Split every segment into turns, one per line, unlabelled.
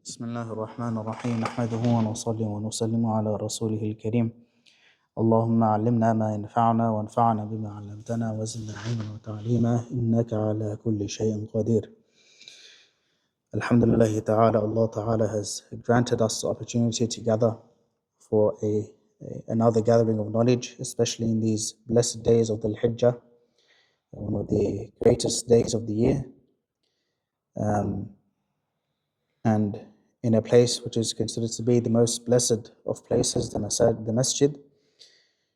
بسم الله الرحمن الرحيم نحمده ونصلي ونسلم على رسوله الكريم اللهم علمنا ما ينفعنا وانفعنا بما علمتنا وزدنا علما وتعليما إنك على كل شيء قدير. Alhamdulillah ta'ala, Allah ta'ala has granted us the opportunity to gather for another gathering of knowledge, especially in these blessed days of the Hijjah, one of the greatest days of the year, and in a place which is considered to be the most blessed of places, the masjid,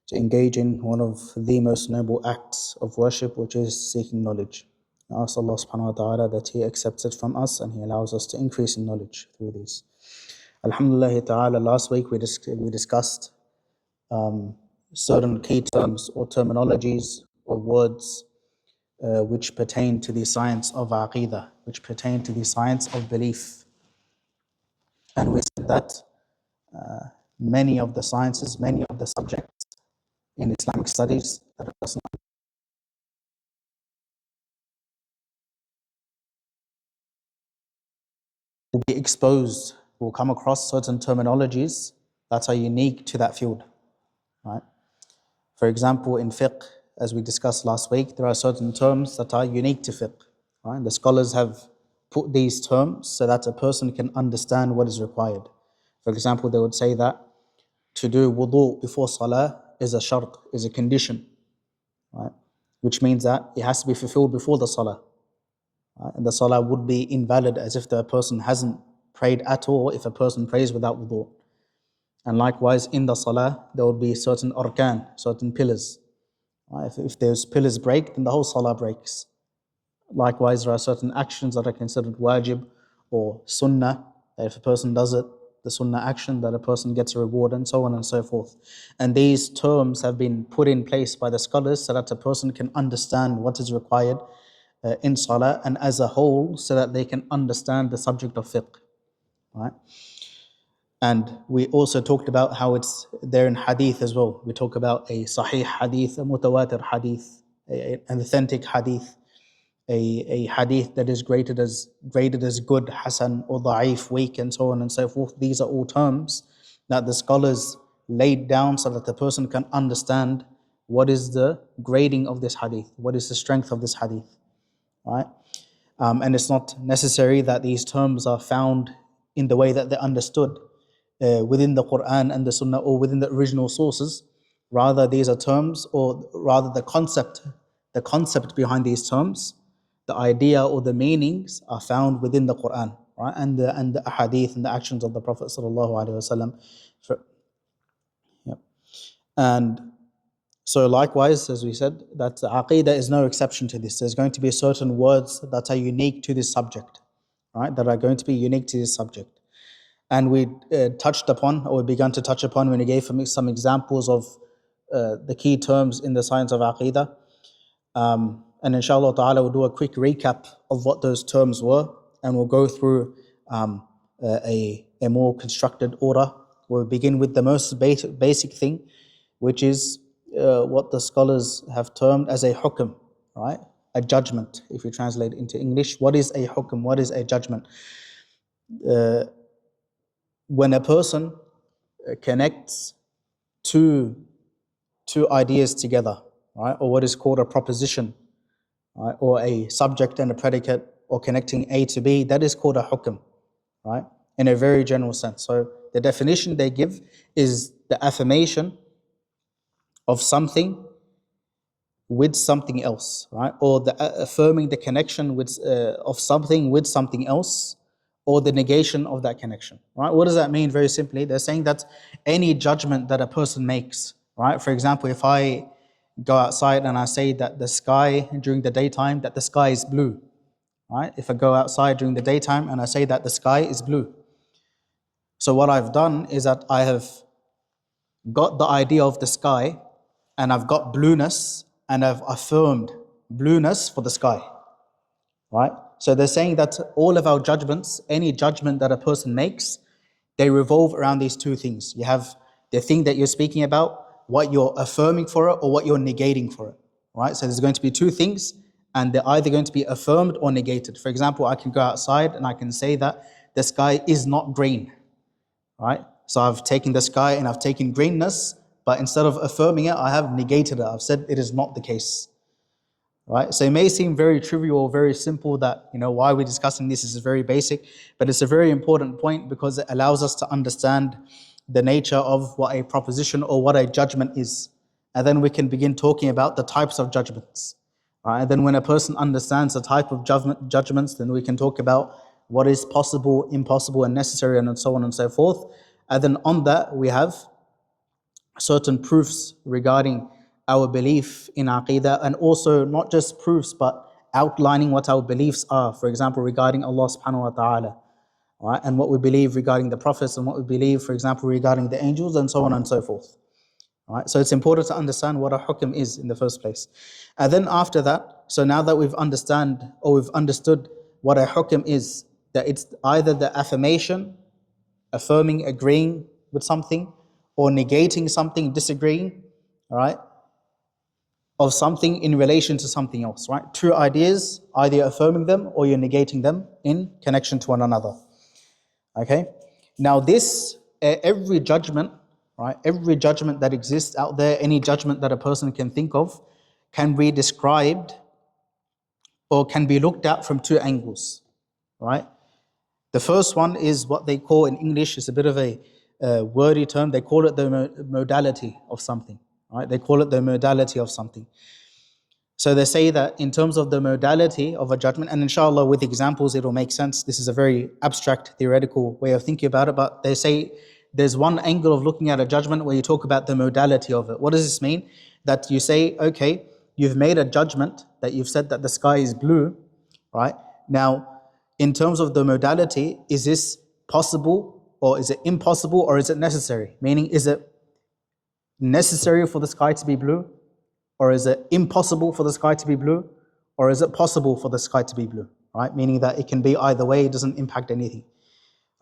to engage in one of the most noble acts of worship, which is seeking knowledge. I ask Allah subhanahu wa ta'ala that He accepts it from us and He allows us to increase in knowledge through these. Alhamdulillah ta'ala, last week we discussed certain key terms or terminologies or words which pertain to the science of aqidah, which pertain to the science of belief. And we said that many of the sciences, many of the subjects in Islamic studies that a person will be exposed, will come across certain terminologies that are unique to that field, right? For example, in fiqh, as we discussed last week, there are certain terms that are unique to fiqh, right? The scholars have put these terms so that a person can understand what is required. For example, they would say that to do wudu before salah is a shart, is a condition, right? Which means that it has to be fulfilled before the salah. Right? And the salah would be invalid as if the person hasn't prayed at all if a person prays without wudu. And likewise, in the salah, there would be certain arkan, certain pillars. Right? If those pillars break, then the whole salah breaks. Likewise, there are certain actions that are considered wajib or sunnah, that if a person does it, the sunnah action, that a person gets a reward, and so on and so forth. And these terms have been put in place by the scholars so that a person can understand what is required in salah and as a whole, so that they can understand the subject of fiqh. Right? And we also talked about how it's there in hadith as well. We talk about a sahih hadith, a mutawatir hadith, an authentic hadith, a hadith that is graded as good, hasan, or da'if, weak, and so on and so forth. These are all terms that the scholars laid down so that the person can understand what is the grading of this hadith, what is the strength of this hadith, right? And it's not necessary that these terms are found in the way that they're understood within the Quran and the Sunnah or within the original sources. Rather, these are terms, or rather the concept behind these terms, the idea or the meanings are found within the Quran, right? And the ahadith and the actions of the Prophet sallallahu alaihi wasallam. And so likewise, as we said, that aqidah is no exception to this. There's going to be certain words that are unique to this subject, right? That are going to be unique to this subject. And we touched upon, or began to touch upon when he gave some examples of the key terms in the science of aqidah. And inshallah ta'ala, we'll do a quick recap of what those terms were, and we'll go through a more constructed order. We'll begin with the most basic thing, which is what the scholars have termed as a hukm, right? A judgment, if you translate it into English. What is a hukm? What is a judgment? When a person connects two ideas together, right? Or what is called a proposition, right? Or a subject and a predicate, or connecting A to B, that is called a hukm, right? In a very general sense. So the definition they give is the affirmation of something with something else, right? Or the affirming the connection with of something with something else, or the negation of that connection, right? What does that mean? Very simply, they're saying that any judgment that a person makes, right? For example, if I go outside and I say that the sky during the daytime, that the sky is blue, right? If I go outside during the daytime and I say that the sky is blue, so what I've done is that I have got the idea of the sky, and I've got blueness, and I've affirmed blueness for the sky, right? So they're saying that all of our judgments, any judgment that a person makes, they revolve around these two things. You have the thing that you're speaking about, what you're affirming for it, or what you're negating for it, right? So there's going to be two things, and they're either going to be affirmed or negated. For example, I can go outside and I can say that the sky is not green, right? So I've taken the sky and I've taken greenness, but instead of affirming it, I have negated it. I've said it is not the case, right? So it may seem very trivial, very simple that, why we're discussing this is very basic, but it's a very important point because it allows us to understand the nature of what a proposition or what a judgment is. And then we can begin talking about the types of judgments, right? And then when a person understands the type of judgments, then we can talk about what is possible, impossible, and necessary, and so on and so forth. And then on that, we have certain proofs regarding our belief in Aqidah, and also not just proofs, but outlining what our beliefs are. For example, regarding Allah subhanahu wa ta'ala, right? And what we believe regarding the prophets, and what we believe, for example, regarding the angels, and so on and so forth. Right? So it's important to understand what a hukm is in the first place. And then after that, so now that we've understood what a hukm is, that it's either the affirmation, affirming, agreeing with something, or negating something, disagreeing, all right, of something in relation to something else, right? Two ideas, either affirming them or you're negating them in connection to one another. Okay? Now this, every judgment, right? Every judgment that exists out there, any judgment that a person can think of, can be described or can be looked at from two angles, right? The first one is what they call in English, it's a bit of a wordy term, they call it the modality of something, right? They call it the modality of something. So they say that in terms of the modality of a judgment, and inshallah with examples it'll make sense. This is a very abstract, theoretical way of thinking about it, but they say there's one angle of looking at a judgment where you talk about the modality of it. What does this mean? That you say, okay, you've made a judgment that you've said that the sky is blue, right? Now, in terms of the modality, is this possible or is it impossible or is it necessary? Meaning, is it necessary for the sky to be blue? Or is it impossible for the sky to be blue? Or is it possible for the sky to be blue? Right? Meaning that it can be either way, it doesn't impact anything.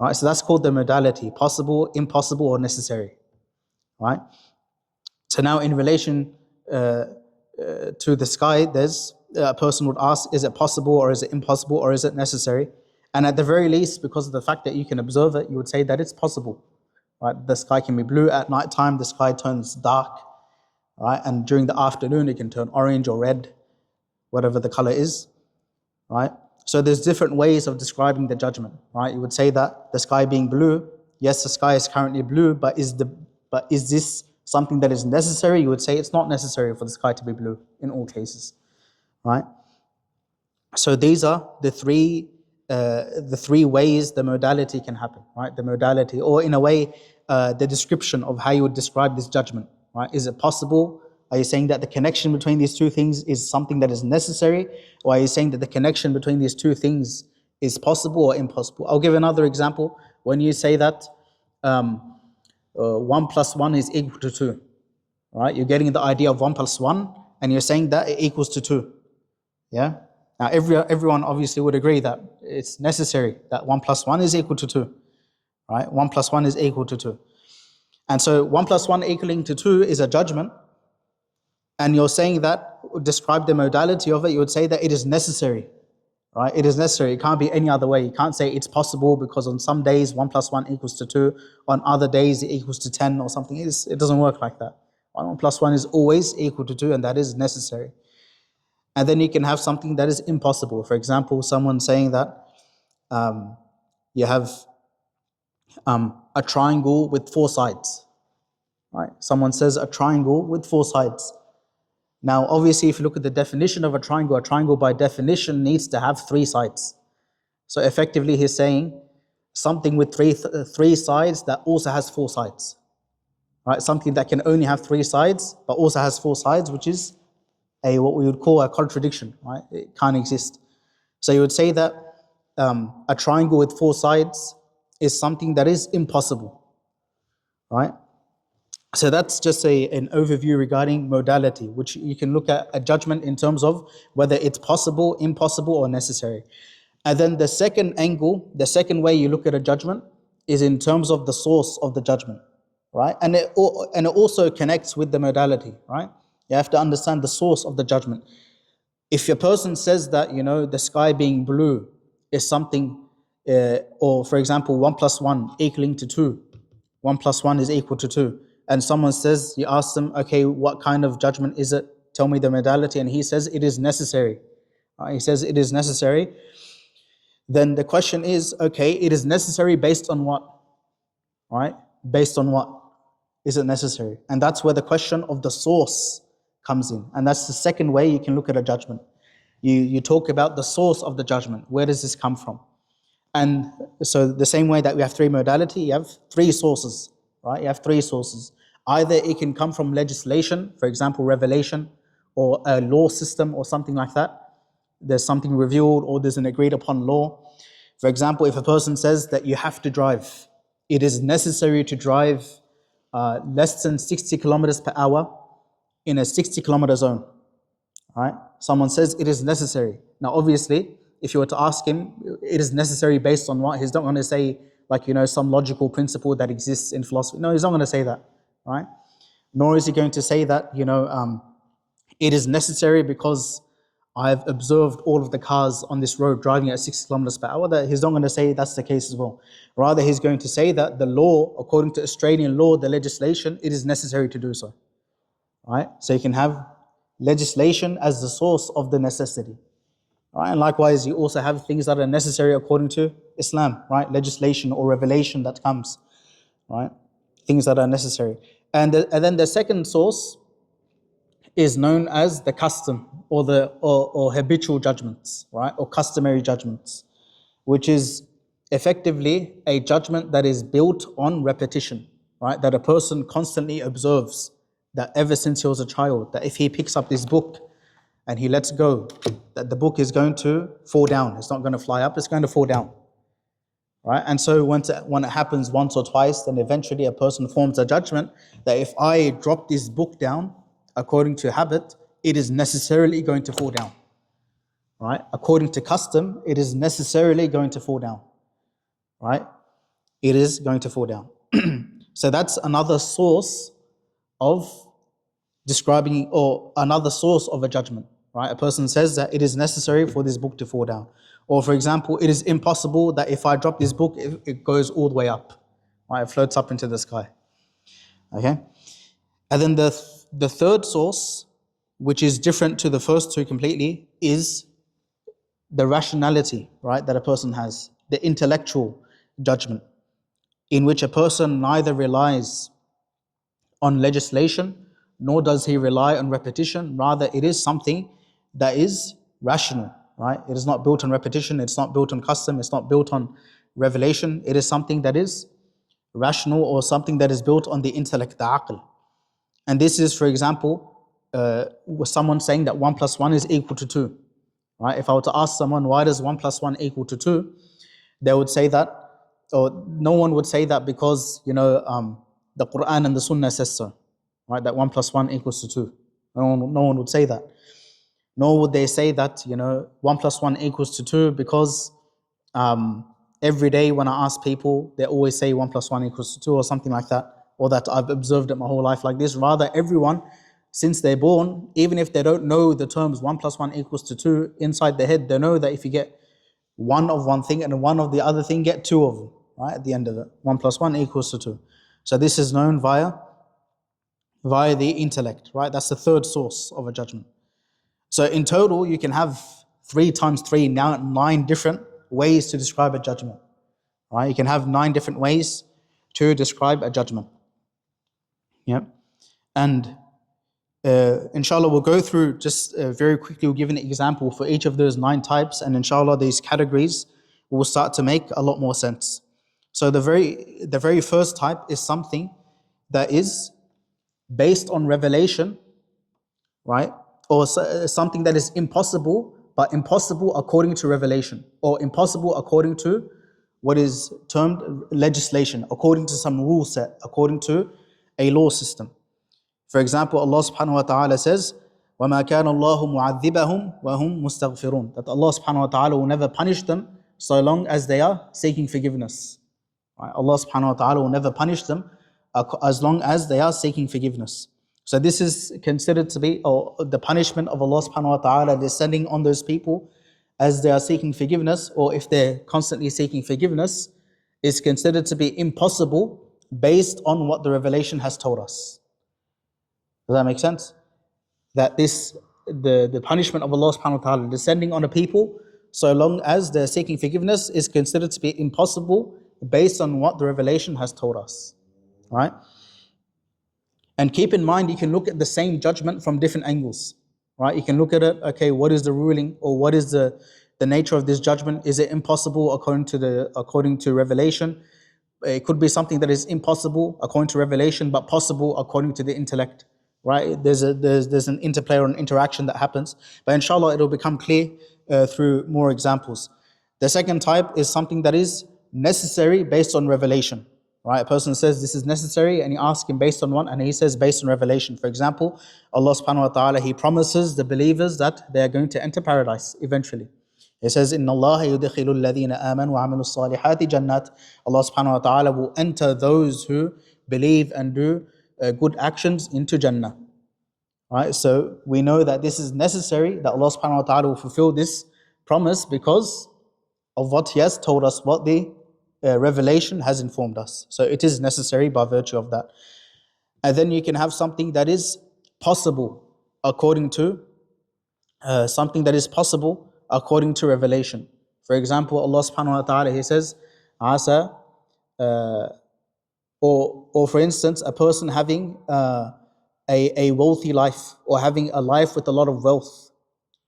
Right? So that's called the modality, possible, impossible, or necessary. Right? So now in relation to the sky, there's a person would ask, is it possible or is it impossible or is it necessary? And at the very least, because of the fact that you can observe it, you would say that it's possible. Right? The sky can be blue at night time, the sky turns dark, right? And during the afternoon, it can turn orange or red, whatever the color is, right? So there's different ways of describing the judgment, right? You would say that the sky being blue, yes, the sky is currently blue, but is this something that is necessary? You would say it's not necessary for the sky to be blue in all cases, right? So these are the three ways the modality can happen, right? The modality, or in a way, the description of how you would describe this judgment, right? Is it possible? Are you saying that the connection between these two things is something that is necessary? Or are you saying that the connection between these two things is possible or impossible? I'll give another example. When you say that 1 plus 1 is equal to 2, right? You're getting the idea of 1 plus 1 and you're saying that it equals to 2. Yeah? Now everyone obviously would agree that it's necessary that 1 plus 1 is equal to 2, right? 1 plus 1 is equal to 2. And so 1 plus 1 equaling to 2 is a judgment. And you're saying that, describe the modality of it, you would say that it is necessary, right? It is necessary. It can't be any other way. You can't say it's possible because on some days 1 plus 1 equals to 2. On other days it equals to 10 or something. It doesn't work like that. 1 plus 1 is always equal to 2 and that is necessary. And then you can have something that is impossible. For example, someone saying that you have a triangle with 4 sides, right? Someone says a triangle with 4 sides. Now, obviously, if you look at the definition of a triangle by definition needs to have 3 sides. So effectively, he's saying something with three sides that also has 4 sides, right? Something that can only have 3 sides but also has 4 sides, which is what we would call a contradiction, right? It can't exist. So you would say that a triangle with 4 sides is something that is impossible, right? So that's just an overview regarding modality, which you can look at a judgment in terms of whether it's possible, impossible, or necessary. And then the second angle, the second way you look at a judgment is in terms of the source of the judgment, right? And it also connects with the modality, right? You have to understand the source of the judgment. If a person says that, the sky being blue is something or for example, 1 plus 1 equaling to 2. 1 plus 1 is equal to 2. And someone says, you ask them, okay, what kind of judgment is it? Tell me the modality. And he says, it is necessary. He says, it is necessary. Then the question is, okay, it is necessary based on what? Right? Based on what is it necessary? And that's where the question of the source comes in. And that's the second way you can look at a judgment. You talk about the source of the judgment. Where does this come from? And so the same way that we have three modality, you have three sources, right? You have three sources. Either it can come from legislation, for example, revelation, or a law system or something like that. There's something revealed or there's an agreed upon law. For example, if a person says that you have to drive, it is necessary to drive less than 60 kilometers per hour in a 60 kilometer zone, right? Someone says it is necessary. Now, obviously, if you were to ask him, it is necessary based on what? He's not going to say, like, some logical principle that exists in philosophy. No, he's not going to say that, right? Nor is he going to say that, it is necessary because I've observed all of the cars on this road driving at 60 kilometers per hour. That he's not going to say that's the case as well. Rather, he's going to say that the law, according to Australian law, the legislation, it is necessary to do so, right? So you can have legislation as the source of the necessity. Right? And likewise, you also have things that are necessary according to Islam, right? Legislation or revelation that comes, right? Things that are necessary. And then the second source is known as the custom or habitual judgments, right? Or customary judgments, which is effectively a judgment that is built on repetition, right? That a person constantly observes, that ever since he was a child, that if he picks up this book and he lets go, that the book is going to fall down. It's not going to fly up, it's going to fall down. Right? And so when it happens once or twice, then eventually a person forms a judgment that if I drop this book down, according to habit, it is necessarily going to fall down. Right? According to custom, it is necessarily going to fall down. Right? It is going to fall down. So that's another source of describing, or another source of a judgment. Right? A person says that it is necessary for this book to fall down. Or for example, it is impossible that if I drop this book, it goes all the way up. Right? It floats up into the sky. Okay? And then the third source, which is different to the first two completely, is the rationality, right, that a person has, the intellectual judgment, in which a person neither relies on legislation, nor does he rely on repetition. Rather, it is something that is rational, right? It is not built on repetition, it's not built on custom, it's not built on revelation. It is something that is rational, or something that is built on the intellect, the aql. And this is, for example, with someone saying that 1 plus 1 is equal to 2. Right? If I were to ask someone, why does 1 plus 1 equal to 2? They would say that, or no one would say that because, the Quran and the Sunnah says so. Right? That 1 plus 1 equals to 2. No one would say that. Nor would they say that, 1 plus 1 equals to 2 because every day when I ask people, they always say 1 plus 1 equals to 2 or something like that. Or that I've observed it my whole life like this. Rather, everyone, since they're born, even if they don't know the terms 1 plus 1 equals to 2, inside their head, they know that if you get one of one thing and one of the other thing, get two of them, right, at the end of it. 1 plus 1 equals to 2. So this is known via the intellect, right? That's the third source of a judgment. So in total, you can have 3 times 3, now 9 different ways to describe a judgment, right? You can have 9 different ways to describe a judgment. Yeah, and inshallah, we'll go through just very quickly. We'll give an example for each of those 9 types, and inshallah, these categories will start to make a lot more sense. So the very first type is something that is based on revelation, right? Or something that is impossible, but impossible according to revelation, or impossible according to what is termed legislation, according to some rule set, according to a law system. For example, Allah subhanahu wa ta'ala says, وَمَا كَانَ اللَّهُ مُعَذِّبَهُمْ وَهُمْ مُسْتَغْفِرُونَ. That Allah subhanahu wa ta'ala will never punish them so long as they are seeking forgiveness. Right? Allah subhanahu wa ta'ala will never punish them as long as they are seeking forgiveness. So this is considered to be the punishment of Allah subhanahu wa ta'ala descending on those people as they are seeking forgiveness, or if they're constantly seeking forgiveness, is considered to be impossible based on what the revelation has told us. Does that make sense? That the punishment of Allah subhanahu wa ta'ala descending on a people, so long as they're seeking forgiveness, is considered to be impossible based on what the revelation has told us. Right? And keep in mind, you can look at the same judgment from different angles. Right? You can look at it, okay, what is the ruling, or what is the nature of this judgment? Is it impossible according to revelation? It could be something that is impossible according to revelation, but possible according to the intellect. Right? There's an interplay or an interaction that happens. But inshallah, it'll become clear through more examples. The second type is something that is necessary based on revelation. Right? A person says this is necessary, and you ask him based on what, and he says based on revelation. For example, Allah subhanahu wa ta'ala, He promises the believers that they are going to enter paradise eventually. He says, "Inna Allah yudkhilu alladhina amanu wa amilu salihati jannat." Allah subhanahu wa ta'ala will enter those who believe and do good actions into Jannah. Right? So we know that this is necessary, that Allah subhanahu wa ta'ala will fulfill this promise because of what He has told us, what the revelation has informed us. So it is necessary by virtue of that. And then you can have something that is possible according to revelation. For example, Allah subhanahu wa ta'ala, He says, Asa, or for instance, a person having a wealthy life, or having a life with a lot of wealth,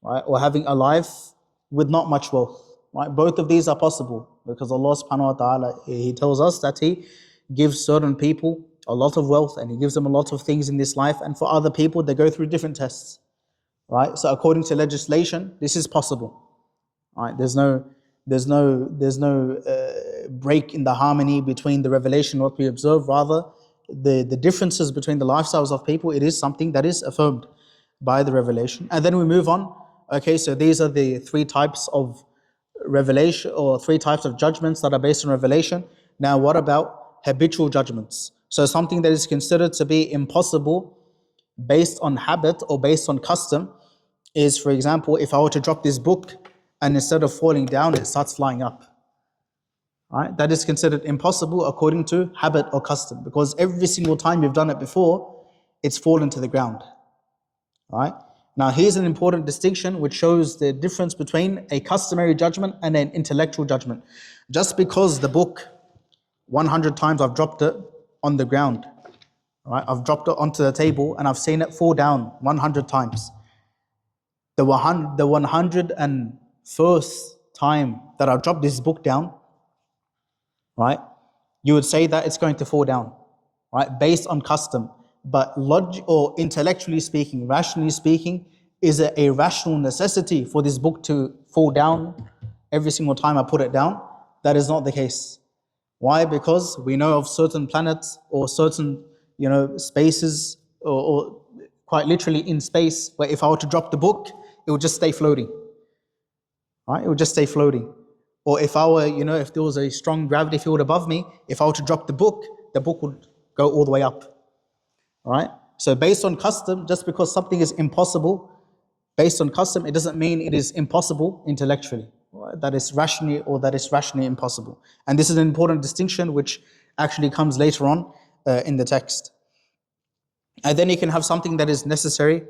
right? Or having a life with not much wealth. Right? Both of these are possible because Allah subhanahu wa ta'ala, He tells us that He gives certain people a lot of wealth and He gives them a lot of things in this life, and for other people they go through different tests. Right? So according to legislation, this is possible. Right? There's no break in the harmony between the revelation and what we observe. Rather, the differences between the lifestyles of people, it is something that is affirmed by the revelation. And then we move on. Okay, so these are the three types of revelation, or three types of judgments that are based on revelation. Now, what about habitual judgments? So something that is considered to be impossible based on habit or based on custom is, for example, if I were to drop this book and instead of falling down, it starts flying up. Right? That is considered impossible according to habit or custom, because every single time you've done it before, it's fallen to the ground. Right? Now, here's an important distinction which shows the difference between a customary judgment and an intellectual judgment. Just because the book, 100 times I've dropped it on the ground, right? I've dropped it onto the table and I've seen it fall down 100 times. The 101st time that I've dropped this book down, right? You would say that it's going to fall down, right? Based on custom. But or intellectually speaking, rationally speaking, is it a rational necessity for this book to fall down every single time I put it down? That is not the case. Why? Because we know of certain planets or certain, spaces, or quite literally in space, where if I were to drop the book, it would just stay floating. Right? It would just stay floating. Or if I were, if there was a strong gravity field above me, if I were to drop the book would go all the way up. Right? So based on custom, just because something is impossible, based on custom, it doesn't mean it is impossible intellectually. Right? That is rationally impossible. And this is an important distinction which actually comes later on in the text. And then you can have something that is necessary,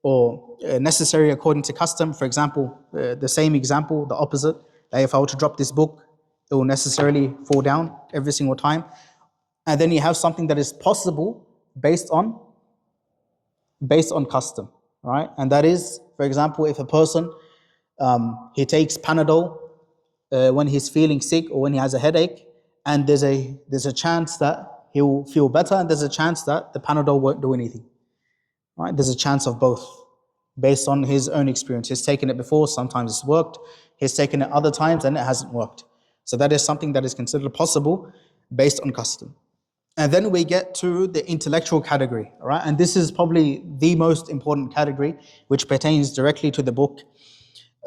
or necessary according to custom. For example, the same example, the opposite. Like if I were to drop this book, it will necessarily fall down every single time. And then you have something that is possible based on custom, right? And that is, for example, if a person he takes Panadol when he's feeling sick or when he has a headache, and there's a chance that he will feel better, and there's a chance that the Panadol won't do anything, right? There's a chance of both based on his own experience. He's taken it before, sometimes it's worked. He's taken it other times and it hasn't worked. So that is something that is considered possible based on custom. And then we get to the intellectual category, right? And this is probably the most important category, which pertains directly to the book.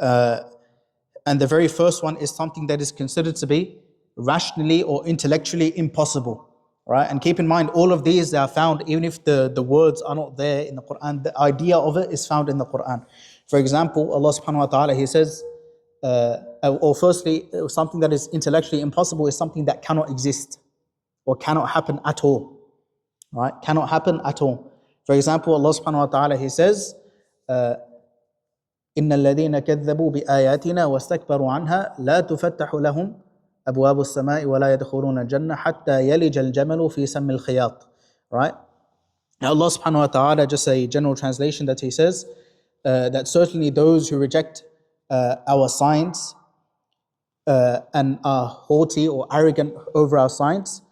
And the very first one is something that is considered to be rationally or intellectually impossible, right? And keep in mind, all of these, they are found, even if the words are not there in the Quran, the idea of it is found in the Quran. For example, Allah subhanahu wa ta'ala, He says, or firstly, something that is intellectually impossible is something that cannot exist or cannot happen at all. Right? Cannot happen at all. For example, Allah subhanahu wa ta'ala, He says, إن الذين كذبوا بآياتنا واستكبروا عنها لا تفتح لهم أبواب السماء ولا يدخلون الجنة حتى يلج الجمل في سم الخياط. Right? Now Allah subhanahu wa ta'ala, just a general translation that He says, that certainly those who reject our signs and are haughty or arrogant over our signs,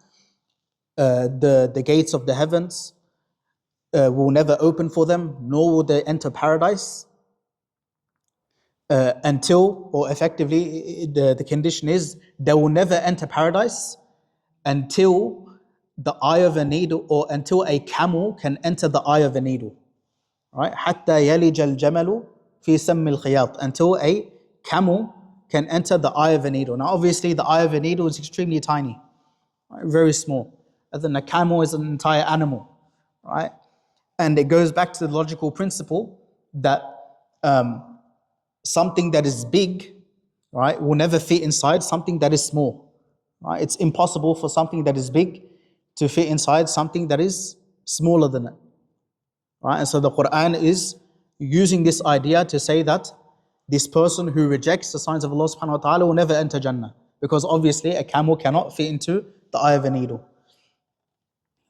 the gates of the heavens will never open for them, nor will they enter paradise until, or effectively, the condition is they will never enter paradise until the eye of a needle, or until a camel can enter the eye of a needle. Right? حتى يلج الجمل في سم الخياط, until a camel can enter the eye of a needle. Now obviously the eye of a needle is extremely tiny, right? Very small. And then a camel is an entire animal, right? And it goes back to the logical principle that something that is big, right, will never fit inside something that is small. Right? It's impossible for something that is big to fit inside something that is smaller than it. Right? And so the Quran is using this idea to say that this person who rejects the signs of Allah subhanahu wa ta'ala will never enter Jannah, because obviously a camel cannot fit into the eye of a needle.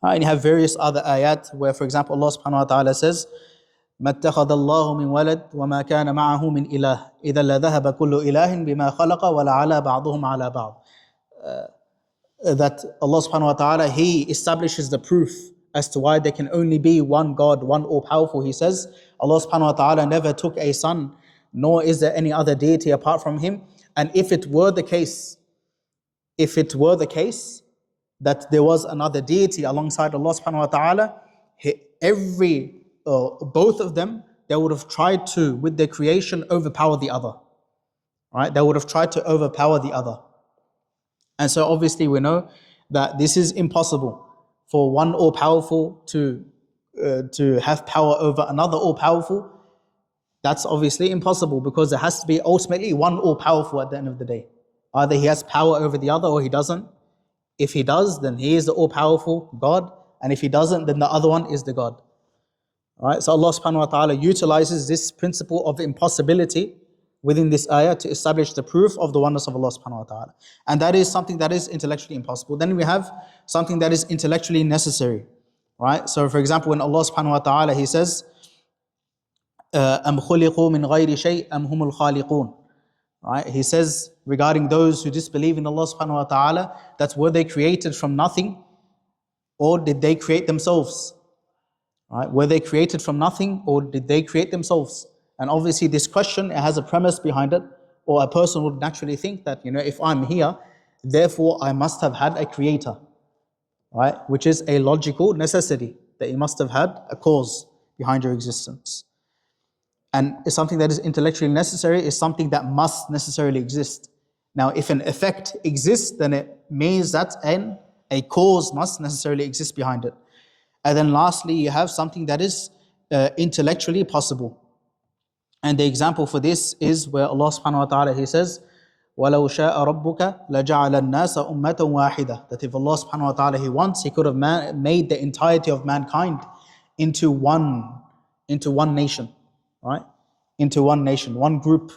Right? And you have various other ayat where, for example, Allah subhanahu wa ta'ala says, ما اتخذ الله من ولد وما كان معه من إله إذا لذهب كل إله بما خلق ولعلى بعضهم على بعض. That Allah subhanahu wa ta'ala, He establishes the proof as to why there can only be one God, one all-powerful. He says, Allah subhanahu wa ta'ala never took a son, nor is there any other deity apart from Him. And if it were the case that there was another deity alongside Allah subhanahu wa ta'ala, both of them, they would have tried to, with their creation, overpower the other. Right? They would have tried to overpower the other. And so obviously we know that this is impossible for one all-powerful to have power over another all-powerful. That's obviously impossible, because there has to be ultimately one all-powerful at the end of the day. Either he has power over the other or he doesn't. If he does, then he is the all-powerful God. And if he doesn't, then the other one is the God. Right? So Allah subhanahu wa ta'ala utilizes this principle of impossibility within this ayah to establish the proof of the oneness of Allah subhanahu wa ta'ala. And that is something that is intellectually impossible. Then we have something that is intellectually necessary. Right? So for example, when Allah subhanahu wa ta'ala, He says, أَمْ خُلِقُوا مِنْ غَيْرِ شَيْءٍ أَمْ هُمُ الْخَالِقُونَ. Right? He says regarding those who disbelieve in Allah subhanahu wa ta'ala, that were they created from nothing, or did they create themselves? Right? Were they created from nothing, or did they create themselves? And obviously this question, it has a premise behind it, or a person would naturally think that, if I'm here, therefore I must have had a creator. Right? Which is a logical necessity, that you must have had a cause behind your existence. And it's something that is intellectually necessary, is something that must necessarily exist. Now, if an effect exists, then it means that a cause must necessarily exist behind it. And then lastly, you have something that is intellectually possible. And the example for this is where Allah subhanahu wa ta'ala, He says, وَلَوْ شَاءَ رَبُّكَ لَجَعَلَ النَّاسَ أُمَّةً وَاحِدَةً. That if Allah subhanahu wa ta'ala, He wants, He could have made the entirety of mankind into one nation. Right? Into one nation, one group,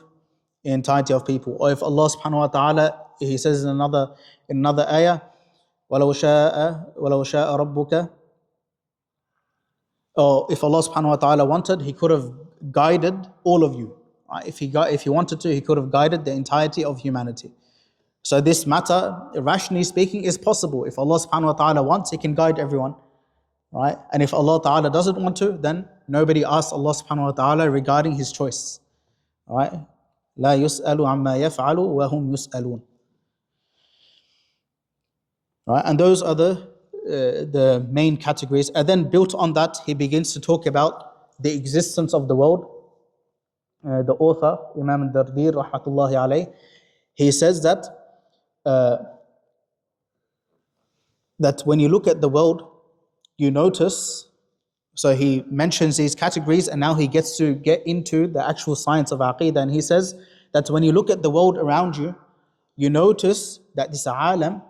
the entirety of people. Or if Allah subhanahu wa ta'ala, He says in another ayah, وَلَوْ شَاءَ رَبُّكَ. Or if Allah subhanahu wa ta'ala wanted, He could have guided all of you. Right? If He wanted to, He could have guided the entirety of humanity. So this matter, rationally speaking, is possible. If Allah subhanahu wa ta'ala wants, He can guide everyone. Right? And if Allah ta'ala doesn't want to, then nobody asks Allah subhanahu wa ta'ala regarding His choice. Right? لا يسأل عما يفعل وهم يسألون. Right? And those are the main categories. And then built on that, he begins to talk about the existence of the world. The author, Imam al-Dardir, rahmatullahi alayh, he says that when you look at the world, you notice, so he mentions these categories, and now he gets to get into the actual science of Aqeedah, and he says that when you look at the world around you, you notice that this alam,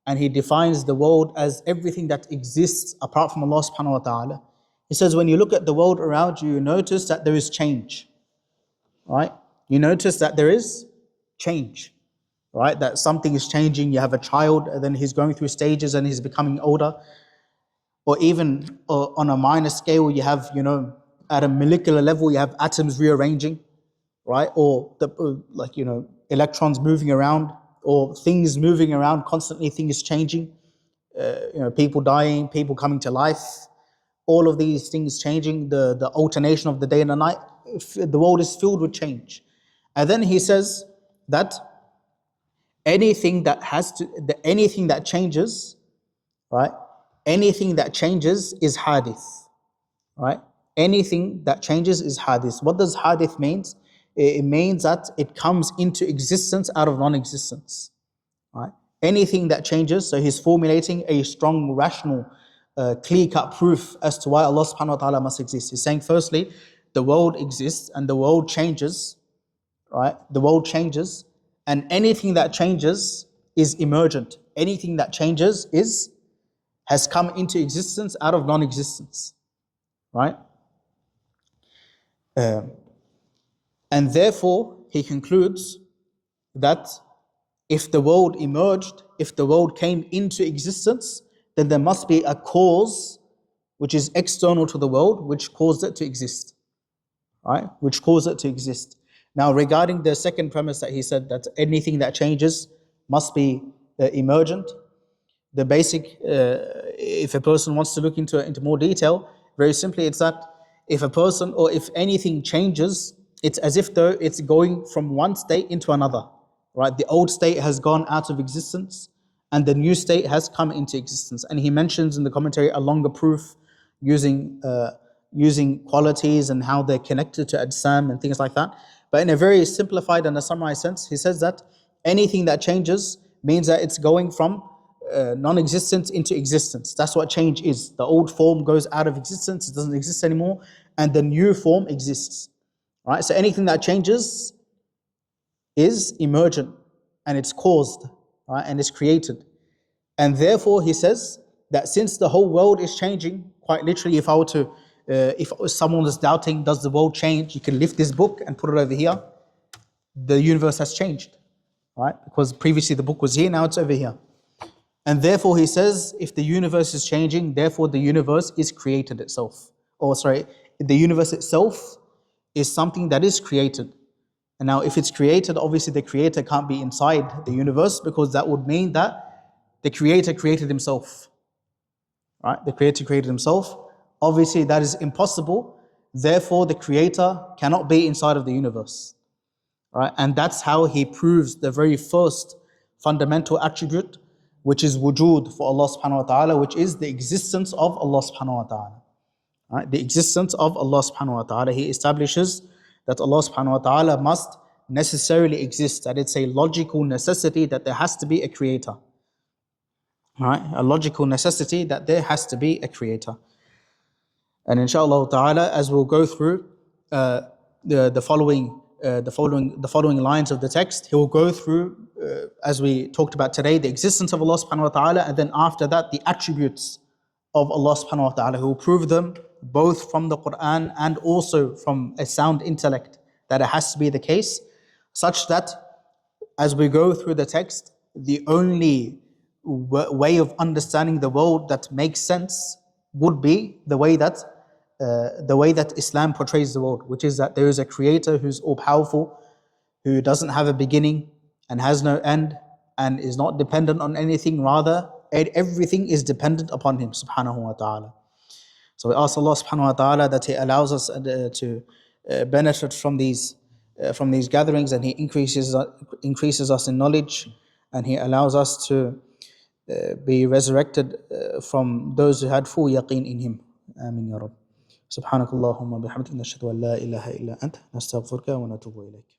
and he defines the world as everything that exists apart from Allah subhanahu wa ta'ala. He says, when you look at the world around you, you notice that there is change, right? You notice that there is change, right? That something is changing. You have a child, and then he's going through stages and he's becoming older. Or even on a minor scale, you have, at a molecular level, you have atoms rearranging, right? Or electrons moving around, or things moving around constantly, things changing, people dying, people coming to life, all of these things changing, the alternation of the day and the night, the world is filled with change. And then he says that anything that changes, right? Anything that changes is hadith, right? Anything that changes is hadith. What does hadith mean? It means that it comes into existence out of non-existence, right? Anything that changes, so he's formulating a strong, rational, clear-cut proof as to why Allah subhanahu wa ta'ala must exist. He's saying, firstly, the world exists and the world changes, right? The world changes, and anything that changes is emergent. Anything that changes has come into existence out of non-existence, right? And therefore, he concludes that if the world emerged, if the world came into existence, then there must be a cause which is external to the world, which caused it to exist, right? Which caused it to exist. Now, regarding the second premise that he said, that anything that changes must be emergent, the basic, if a person wants to look into more detail, very simply, it's that if a person or if anything changes, it's as if though it's going from one state into another, right? The old state has gone out of existence and the new state has come into existence. And he mentions in the commentary a longer proof using qualities and how they're connected to Ajsam and things like that. But in a very simplified and a summarized sense, he says that anything that changes means that it's going from non-existence into existence. That's what change is. The old form goes out of existence, it doesn't exist anymore, and the new form exists. Right? So anything that changes is emergent and it's caused, right? And it's created. And therefore he says that since the whole world is changing, quite literally, if someone is doubting, does the world change? You can lift this book and put it over here. The universe has changed, right? Because previously the book was here, now it's over here. And therefore he says, if the universe is changing, therefore the universe is created itself. The universe itself is something that is created. And now if it's created, obviously the creator can't be inside the universe, because that would mean that the creator created himself. Right? The creator created himself. Obviously that is impossible. Therefore the creator cannot be inside of the universe. Right? And that's how he proves the very first fundamental attribute, which is wujud for Allah subhanahu wa ta'ala, which is the existence of Allah subhanahu wa ta'ala. Right? The existence of Allah subhanahu wa ta'ala. He establishes that Allah subhanahu wa ta'ala must necessarily exist, that it's a logical necessity that there has to be a creator. Right? A logical necessity that there has to be a creator. And inshallah ta'ala, as we'll go through the following lines of the text, he will go through, as we talked about today, the existence of Allah subhanahu wa ta'ala, and then after that, the attributes of Allah subhanahu wa ta'ala. He will prove them both from the Quran and also from a sound intellect, that it has to be the case, such that as we go through the text, the only way of understanding the world that makes sense would be the way that Islam portrays the world, which is that there is a creator who's all-powerful, who doesn't have a beginning and has no end and is not dependent on anything, rather everything is dependent upon him subhanahu wa ta'ala. So we ask Allah subhanahu wa ta'ala that He allows us to benefit from these gatherings, and He increases us in knowledge, and He allows us to be resurrected from those who had full yaqeen in Him. Amin ya Rabb. سبحانك اللهم وبحمدك نشهد أن لا إله إلا أنت نستغفرك ونتوب إليك.